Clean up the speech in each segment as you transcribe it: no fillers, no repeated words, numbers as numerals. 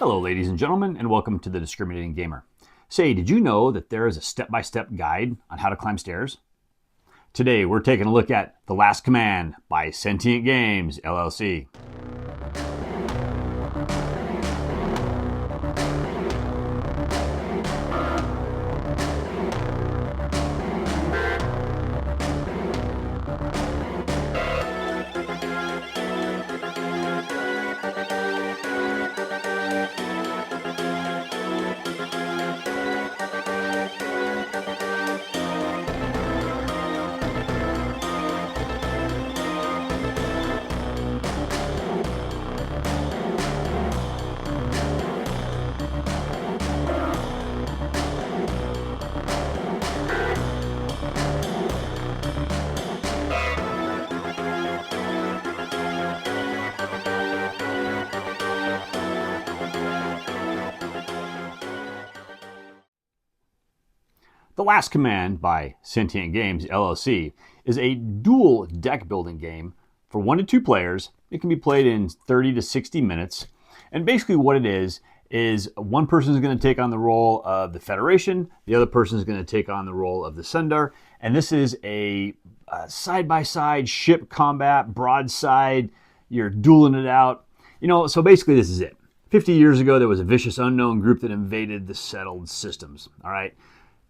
Hello, ladies and gentlemen, and welcome to The Discriminating Gamer. Say, did you know that there is a step-by-step guide on how to climb stairs? Today, we're taking a look at The Last Command by Sentient Games LLC. The Last Command by Sentient Games LLC is a dual deck building game for 1 to 2 players. It can be played in 30 to 60 minutes. And basically what it is one person is going to take on the role of the Federation, the other person is going to take on the role of the Sender. And this is a side-by-side ship combat, broadside, you're dueling it out. So basically this is it. 50 years ago, there was a vicious unknown group that invaded the settled systems, all right?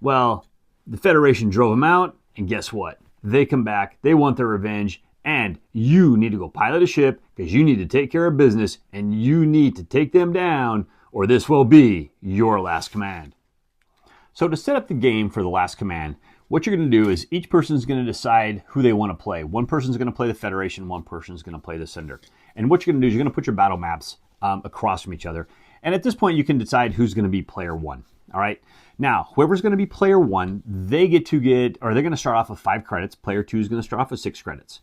Well, the Federation drove them out, and guess what? They come back, they want their revenge, and you need to go pilot a ship because you need to take care of business, and you need to take them down, or this will be your last command. So to set up the game for the last command, what you're going to do is each person is going to decide who they want to play. One person is going to play the Federation, one person is going to play the Sender. And what you're going to do is you're going to put your battle maps across from each other. And at this point, you can decide who's going to be player 1. All right. Now, whoever's going to be player 1, they're going to start off with 5 credits. Player 2 is going to start off with 6 credits.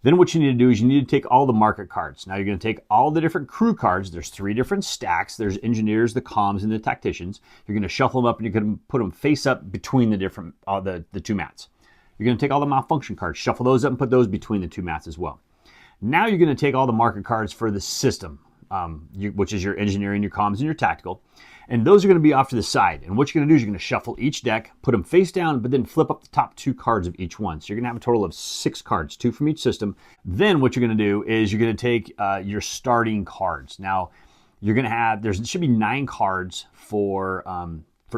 Then what you need to do is you need to take all the market cards. Now you're going to take all the different crew cards. There's 3 different stacks. There's engineers, the comms, and the tacticians. You're going to shuffle them up and you're going to put them face up between the different the 2 mats. You're going to take all the malfunction cards, shuffle those up and put those between the 2 mats as well. Now you're going to take all the market cards for the system, which is your engineering, your comms, and your tactical. And those are going to be off to the side. And what you're going to do is you're going to shuffle each deck, put them face down, but then flip up the top 2 cards of each one. So you're going to have a total of 6 cards, 2 from each system. Then what you're going to do is you're going to take your starting cards. Now, you're going to have, there should be 9 cards for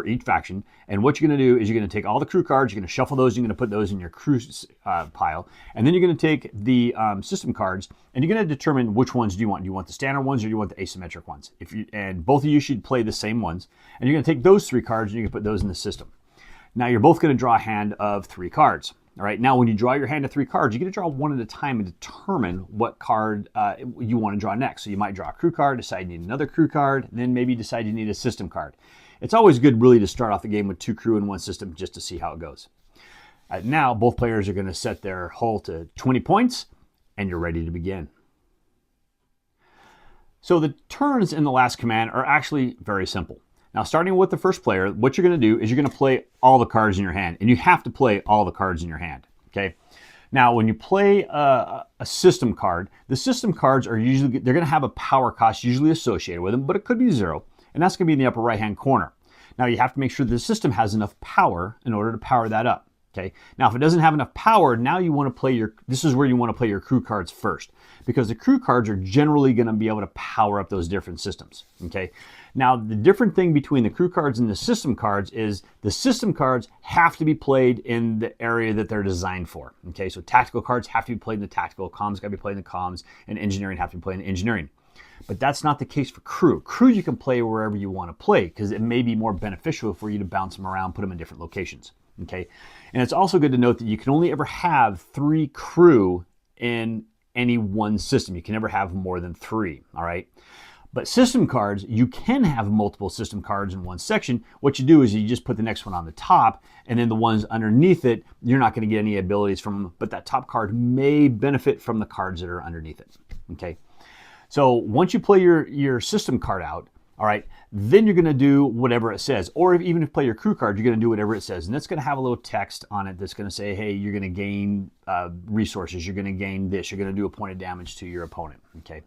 each faction. And what you're going to do is you're going to take all the crew cards, you're going to shuffle those, you're going to put those in your crew pile. And then you're going to take the system cards and you're going to determine which ones do you want. Do you want the standard ones or do you want the asymmetric ones? And both of you should play the same ones. And you're going to take those 3 cards and you're going to put those in the system. Now you're both going to draw a hand of 3 cards. All right. Now when you draw your hand of 3 cards, you're going to draw one at a time and determine what card you want to draw next. So you might draw a crew card, decide you need another crew card, and then maybe decide you need a system card. It's always good really to start off the game with 2 crew and 1 system just to see how it goes. Now both players are going to set their hull to 20 points and you're ready to begin. So the turns in the last command are actually very simple. Now starting with the first player, what you're going to do is you're going to play all the cards in your hand, and you have to play all the cards in your hand. Okay. Now when you play a system card, the system cards are usually, they're going to have a power cost usually associated with them, but it could be 0. And that's going to be in the upper right-hand corner. Now you have to make sure the system has enough power in order to power that up. Okay. Now if it doesn't have enough power, now you want to play this is where you want to play your crew cards first, because the crew cards are generally going to be able to power up those different systems. Okay. Now the different thing between the crew cards and the system cards is the system cards have to be played in the area that they're designed for. Okay. So tactical cards have to be played in the tactical, comms got to be played in the comms, and engineering have to be played in the engineering. But that's not the case for crew. Crew you can play wherever you want to play because it may be more beneficial for you to bounce them around, put them in different locations. Okay, and it's also good to note that you can only ever have 3 crew in any one system. You can never have more than 3. All right. But system cards, you can have multiple system cards in one section. What you do is you just put the next one on the top, and then the ones underneath it, you're not going to get any abilities from them, but that top card may benefit from the cards that are underneath it. Okay. So once you play your system card out, all right, then you're going to do whatever it says. Or even if you play your crew card, you're going to do whatever it says. And it's going to have a little text on it that's going to say, hey, you're going to gain resources. You're going to gain this. You're going to do a point of damage to your opponent. Okay.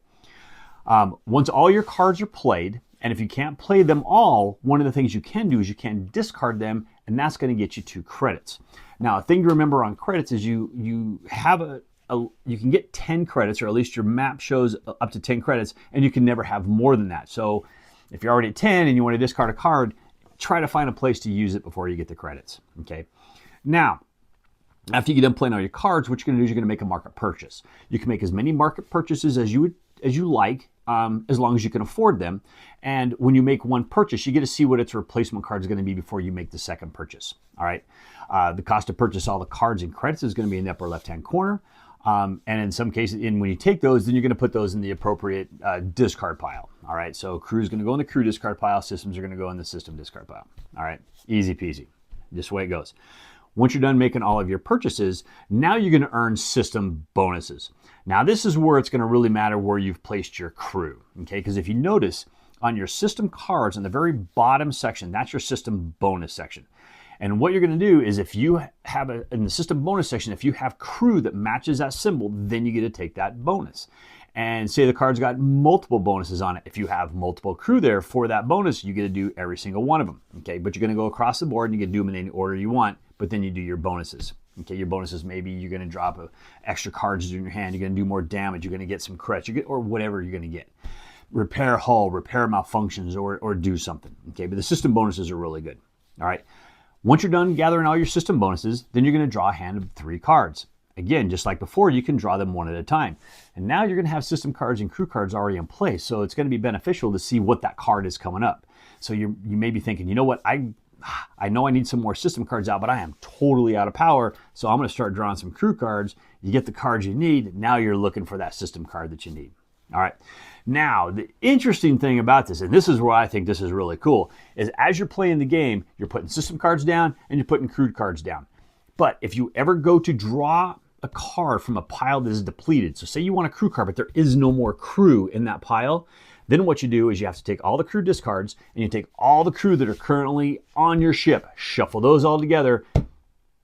Once all your cards are played And if you can't play them all, one of the things you can do is you can discard them, and that's going to get you 2 credits. Now, a thing to remember on credits is you have you can get 10 credits, or at least your map shows up to 10 credits, and you can never have more than that. So if you're already at 10 and you want to discard a card, try to find a place to use it before you get the credits. Okay. Now, after you get done playing all your cards, what you're going to do is you're going to make a market purchase. You can make as many market purchases as you like, as long as you can afford them. And when you make one purchase, you get to see what its replacement card is going to be before you make the second purchase. All right. The cost to purchase all the cards and credits is going to be in the upper left-hand corner. And in some cases, when you take those, then you're going to put those in the appropriate discard pile. All right. So crew is going to go in the crew discard pile. Systems are going to go in the system discard pile. All right. Easy peasy. Just the way it goes. Once you're done making all of your purchases, now you're going to earn system bonuses. Now, this is where it's going to really matter where you've placed your crew, okay? Because if you notice on your system cards, on the very bottom section, that's your system bonus section. And what you're going to do is if you have in the system bonus section, if you have crew that matches that symbol, then you get to take that bonus. And say the card's got multiple bonuses on it. If you have multiple crew there for that bonus, you get to do every single one of them, okay? But you're going to go across the board and you get to do them in any order you want, but then you do your bonuses. Okay, your bonuses, maybe you're going to drop extra cards in your hand, you're going to do more damage, you're going to get some crits, or whatever you're going to get. Repair hull, repair malfunctions, or do something. Okay, but the system bonuses are really good. All right, once you're done gathering all your system bonuses, then you're going to draw a hand of 3 cards. Again, just like before, you can draw them one at a time. And now you're going to have system cards and crew cards already in place, so it's going to be beneficial to see what that card is coming up. So you may be thinking, you know what, I know I need some more system cards out, but I am totally out of power, so I'm going to start drawing some crew cards. You get the cards you need. Now you're looking for that system card that you need. All right. Now, the interesting thing about this, and this is where I think this is really cool, is as you're playing the game, you're putting system cards down and you're putting crew cards down. But if you ever go to draw a card from a pile that is depleted, so say you want a crew card, but there is no more crew in that pile, then what you do is you have to take all the crew discards and you take all the crew that are currently on your ship, shuffle those all together,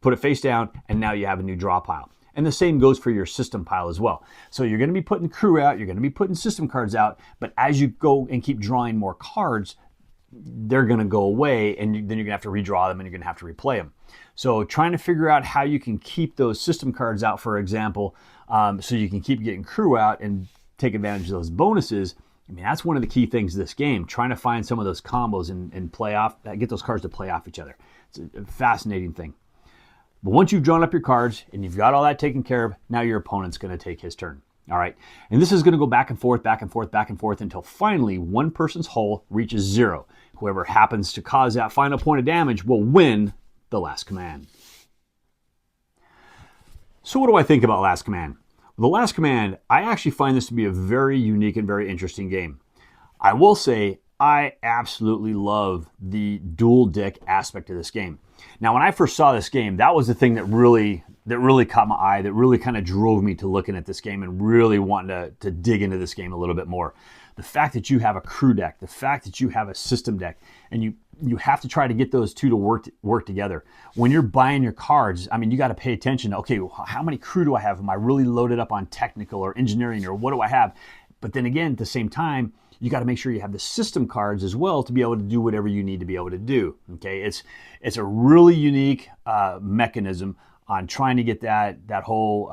put it face down, and now you have a new draw pile. And the same goes for your system pile as well. So you're going to be putting crew out, you're going to be putting system cards out, but as you go and keep drawing more cards, they're going to go away, and then you're going to have to redraw them and you're going to have to replay them. So trying to figure out how you can keep those system cards out, for example, so you can keep getting crew out and take advantage of those bonuses. I mean, that's one of the key things of this game, trying to find some of those combos and play off, get those cards to play off each other. It's a fascinating thing. But once you've drawn up your cards and you've got all that taken care of, now your opponent's going to take his turn. All right. And this is going to go back and forth, back and forth, back and forth until finally one person's hull reaches 0. Whoever happens to cause that final point of damage will win the last command. So what do I think about Last Command? The Last Command, I actually find this to be a very unique and very interesting game. I will say I absolutely love the dual deck aspect of this game. Now, when I first saw this game, that was the thing that really caught my eye, that really kind of drove me to looking at this game and really wanting to dig into this game a little bit more. The fact that you have a crew deck, the fact that you have a system deck, and you have to try to get those two to work together. When you're buying your cards, I mean, you got to pay attention to, okay, how many crew do I have? Am I really loaded up on technical or engineering, or what do I have? But then again, at the same time, you got to make sure you have the system cards as well to be able to do whatever you need to be able to do. Okay, it's a really unique mechanism on trying to get that whole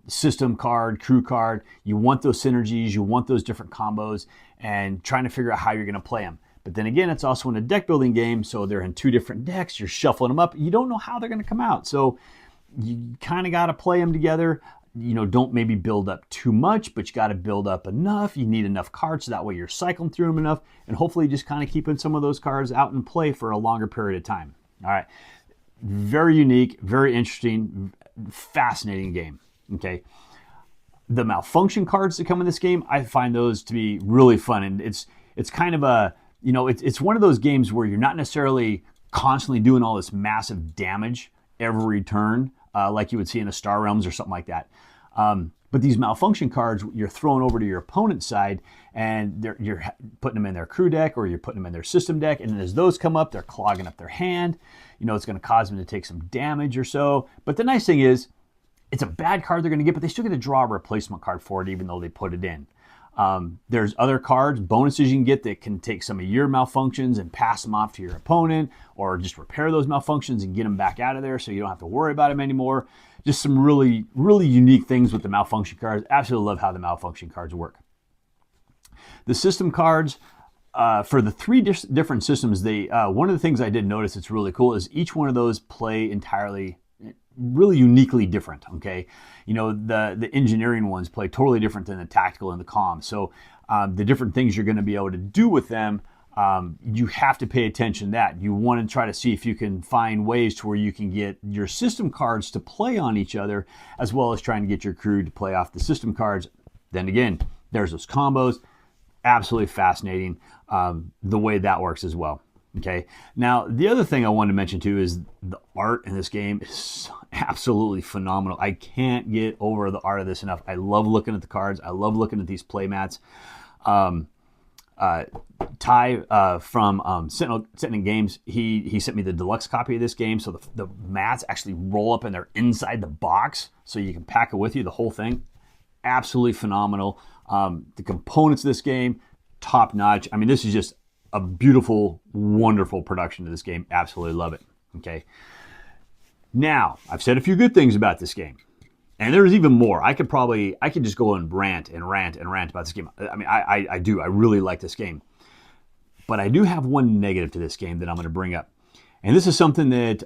system card, crew card. You want those synergies, you want those different combos, and trying to figure out how you're going to play them. But then again, it's also in a deck building game, so they're in 2 different decks. You're shuffling them up. You don't know how they're going to come out, so you kind of got to play them together. Don't maybe build up too much, but you got to build up enough. You need enough cards so that way you're cycling through them enough, and hopefully just kind of keeping some of those cards out in play for a longer period of time. All right. Very unique, very interesting, fascinating game. Okay. The malfunction cards that come in this game, I find those to be really fun, and it's kind of a, it's one of those games where you're not necessarily constantly doing all this massive damage every turn, like you would see in a Star Realms or something like that. But these malfunction cards, you're throwing over to your opponent's side, and you're putting them in their crew deck, or you're putting them in their system deck, and as those come up, they're clogging up their hand. It's going to cause them to take some damage or so. But the nice thing is, it's a bad card they're going to get, but they still get to draw a replacement card for it, even though they put it in. There's other cards, bonuses you can get that can take some of your malfunctions and pass them off to your opponent, or just repair those malfunctions and get them back out of there so you don't have to worry about them anymore. Just some really, really unique things with the malfunction cards. Absolutely love how the malfunction cards work. The system cards, for the three different systems, one of the things I did notice that's really cool is each one of those play entirely, really uniquely different, okay? You know, the engineering ones play totally different than the tactical and the comm. So the different things you're going to be able to do with them, you have to pay attention to that. You want to try to see if you can find ways to where you can get your system cards to play on each other, as well as trying to get your crew to play off the system cards. Then again, there's those combos. Absolutely fascinating the way that works as well. Okay. Now, the other thing I wanted to mention too is the art in this game is absolutely phenomenal. I can't get over the art of this enough. I love looking at the cards. I love looking at these play mats. Ty from Sentient Games, he sent me the deluxe copy of this game. So the mats actually roll up and they're inside the box, so you can pack it with you, the whole thing. Absolutely phenomenal. The components of this game, top notch. I mean, this is just a beautiful, wonderful production of this game. Absolutely love it. Okay. Now, I've said a few good things about this game, and there's even more. I could just go and rant about this game. I mean, I do. I really like this game. But I do have one negative to this game that I'm going to bring up. And this is something that,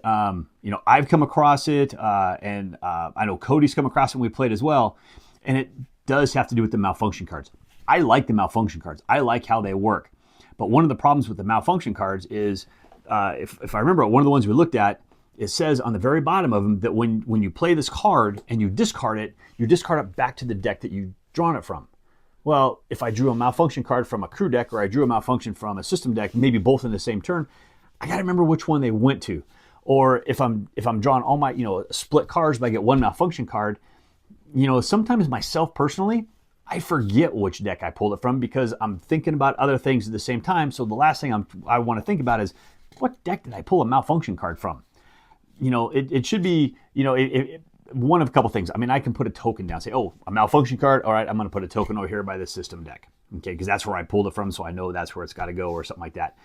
I've come across it, and I know Cody's come across it when we played as well. And it does have to do with the malfunction cards. I like the malfunction cards. I like how they work. But one of the problems with the malfunction cards is, if I remember, one of the ones we looked at, it says on the very bottom of them that when you play this card and you discard it back to the deck that you've drawn it from. Well, if I drew a malfunction card from a crew deck or I drew a malfunction from a system deck, maybe both in the same turn, I got to remember which one they went to. Or if I'm drawing all my split cards, but I get one malfunction card, sometimes myself personally, I forget which deck I pulled it from because I'm thinking about other things at the same time. So the last thing I want to think about is, what deck did I pull a malfunction card from? It should be, one of a couple things. I mean, I can put a token down, say, oh, a malfunction card. All right, I'm going to put a token over here by the system deck. Okay, because that's where I pulled it from, so I know that's where it's got to go or something like that.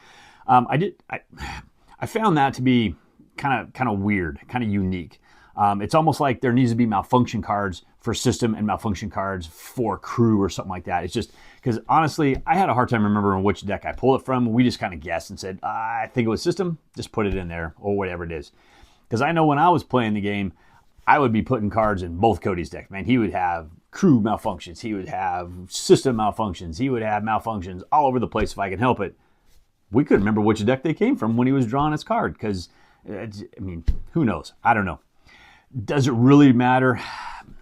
I found that to be kind of weird, kind of unique. It's almost like there needs to be malfunction cards for system and malfunction cards for crew or something like that. It's just because honestly, I had a hard time remembering which deck I pulled it from. We just kind of guessed and said, I think it was system, just put it in there or whatever it is. Because I know when I was playing the game, I would be putting cards in both Cody's decks. Man, he would have crew malfunctions. He would have system malfunctions. He would have malfunctions all over the place if I can help it. We couldn't remember which deck they came from when he was drawing his card because, who knows? I don't know. Does it really matter?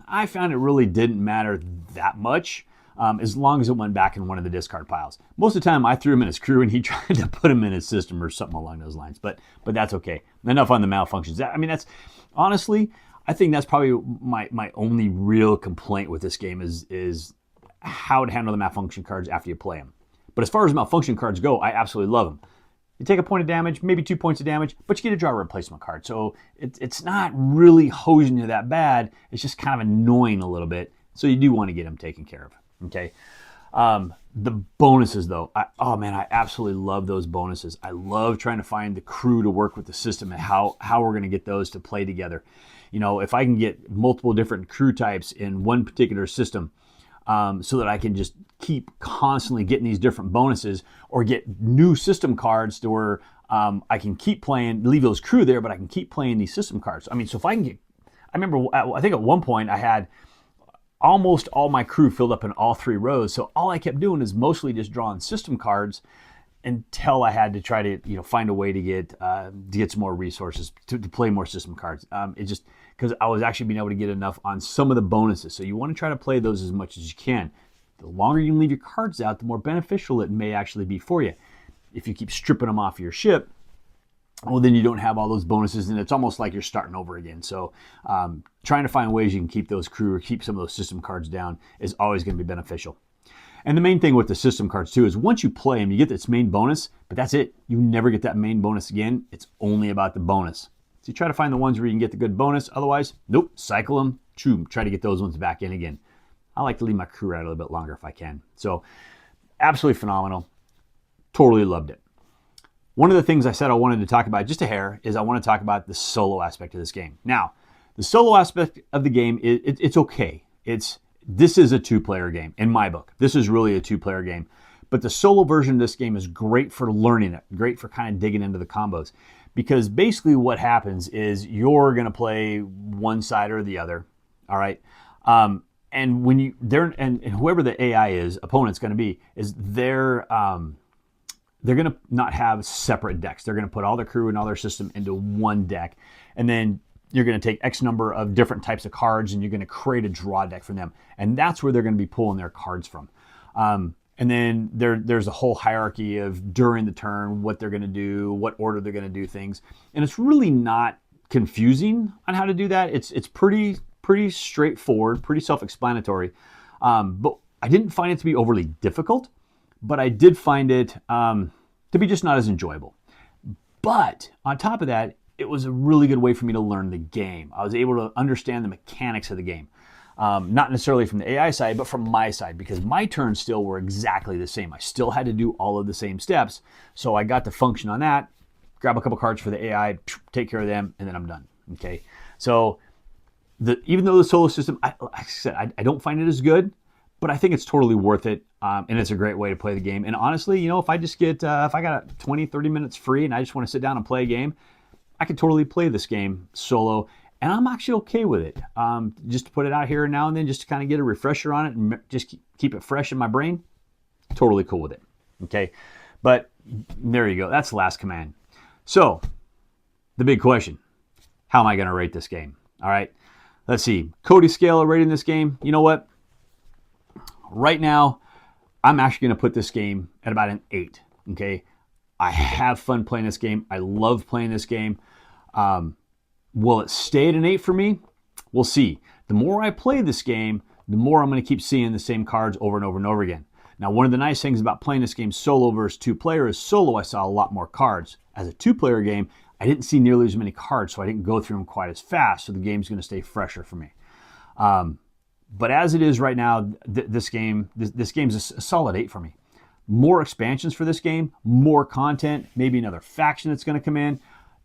I found it really didn't matter that much as long as it went back in one of the discard piles. Most of the time I threw him in his crew and he tried to put him in his system or something along those lines. But that's okay. Enough on the malfunctions. That's honestly, I think that's probably my only real complaint with this game is how to handle the malfunction cards after you play them. But as far as malfunction cards go, I absolutely love them. You take a point of damage, maybe 2 points of damage, but you get to draw a replacement card. So it's not really hosing you that bad. It's just kind of annoying a little bit. So you do want to get them taken care of. Okay. The bonuses though, I absolutely love those bonuses. I love trying to find the crew to work with the system and how we're going to get those to play together. If I can get multiple different crew types in one particular system, so that I can just keep constantly getting these different bonuses or get new system cards to where I can keep playing, leave those crew there, but I can keep playing these system cards. So if I can get, I think at one point I had almost all my crew filled up in all 3 rows. So all I kept doing is mostly just drawing system cards until I had to try to find a way to get some more resources to play more system cards. It just because I was actually being able to get enough on some of the bonuses. So you want to try to play those as much as you can. The longer you can leave your cards out, the more beneficial it may actually be for you. If you keep stripping them off your ship, well, then you don't have all those bonuses, and it's almost like you're starting over again. So trying to find ways you can keep those crew or keep some of those system cards down is always going to be beneficial. And the main thing with the system cards too is once you play them, you get this main bonus, but that's it. You never get that main bonus again. It's only about the bonus. So you try to find the ones where you can get the good bonus. Otherwise, nope, cycle them, try to get those ones back in again. I like to leave my crew out a little bit longer if I can. So absolutely phenomenal. Totally loved it. One of the things I said I wanted to talk about just a hair is I want to talk about the solo aspect of this game. Now, the solo aspect of the game, it's okay. This is a two-player game in my book. This is really a two-player game. But the solo version of this game is great for learning it, great for kind of digging into the combos. Because basically what happens is you're going to play one side or the other, all right? And when and whoever the AI is, opponent's going to be, is they're going to not have separate decks. They're going to put all their crew and all their system into one deck. And then you're going to take X number of different types of cards and you're going to create a draw deck for them. And that's where they're going to be pulling their cards from. And then there's a whole hierarchy of during the turn, what they're going to do, what order they're going to do things. And it's really not confusing on how to do that. It's pretty straightforward, pretty self-explanatory. But I didn't find it to be overly difficult, but I did find it to be just not as enjoyable. But on top of that, it was a really good way for me to learn the game. I was able to understand the mechanics of the game. Not necessarily from the AI side, but from my side, because my turns still were exactly the same. I still had to do all of the same steps. So I got to function on that, grab a couple cards for the AI, take care of them, and then I'm done. Okay. So even though the solo system, like I said, I don't find it as good, but I think it's totally worth it. And it's a great way to play the game. And honestly, if I just get, if I got 20, 30 minutes free and I just want to sit down and play a game, I could totally play this game solo. And I'm actually okay with it. Just to put it out here and now and then, just to kind of get a refresher on it and just keep it fresh in my brain. Totally cool with it. Okay. But there you go. That's the last command. So the big question, how am I going to rate this game? All right. Let's see. Cody scale of rating this game. You know what? Right now, I'm actually going to put this game at about an 8. Okay. I have fun playing this game. I love playing this game. Will it stay at an 8 for me? We'll see. The more I play this game, the more I'm going to keep seeing the same cards over and over and over again. Now, one of the nice things about playing this game solo versus two-player is solo I saw a lot more cards. As a two-player game, I didn't see nearly as many cards, so I didn't go through them quite as fast, so the game's going to stay fresher for me. But as it is right now, this game's a solid 8 for me. More expansions for this game, more content, maybe another faction that's going to come in.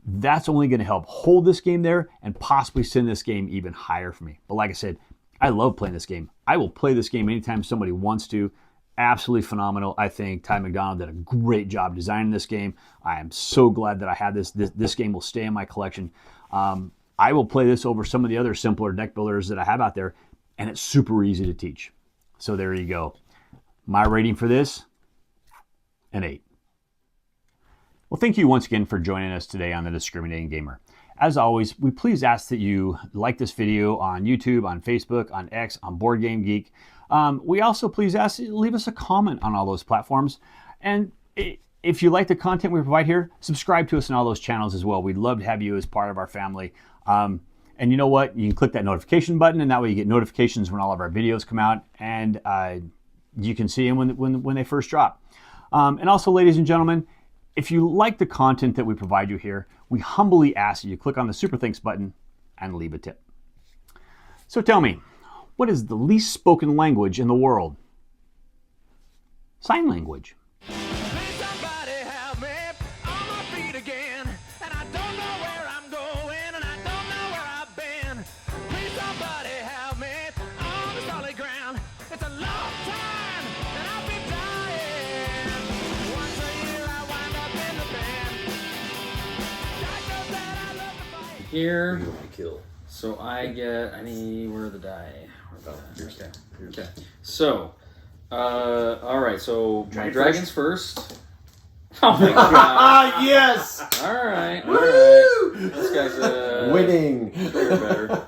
That's only going to help hold this game there and possibly send this game even higher for me. But like I said, I love playing this game. I will play this game anytime somebody wants to. Absolutely phenomenal. I think Ty McDonald did a great job designing this game. I am so glad that I had this. This game will stay in my collection. I will play this over some of the other simpler deck builders that I have out there, and it's super easy to teach. So there you go. My rating for this, an 8. Well, thank you once again for joining us today on The Discriminating Gamer. As always, we please ask that you like this video on YouTube, on Facebook, on X, on Board Game Geek. We also please ask you to leave us a comment on all those platforms. And if you like the content we provide here, subscribe to us on all those channels as well. We'd love to have you as part of our family. And you know what? You can click that notification button, and that way you get notifications when all of our videos come out, and you can see them when they first drop. And also, ladies and gentlemen, if you like the content that we provide you here, we humbly ask that you click on the Super Thanks button and leave a tip. So tell me, what is the least spoken language in the world? Sign language. Here, so I need, where are the die? Okay. So, alright, so my dragons first. Oh my god. Yes! Alright. Woo! This guy's winning. better.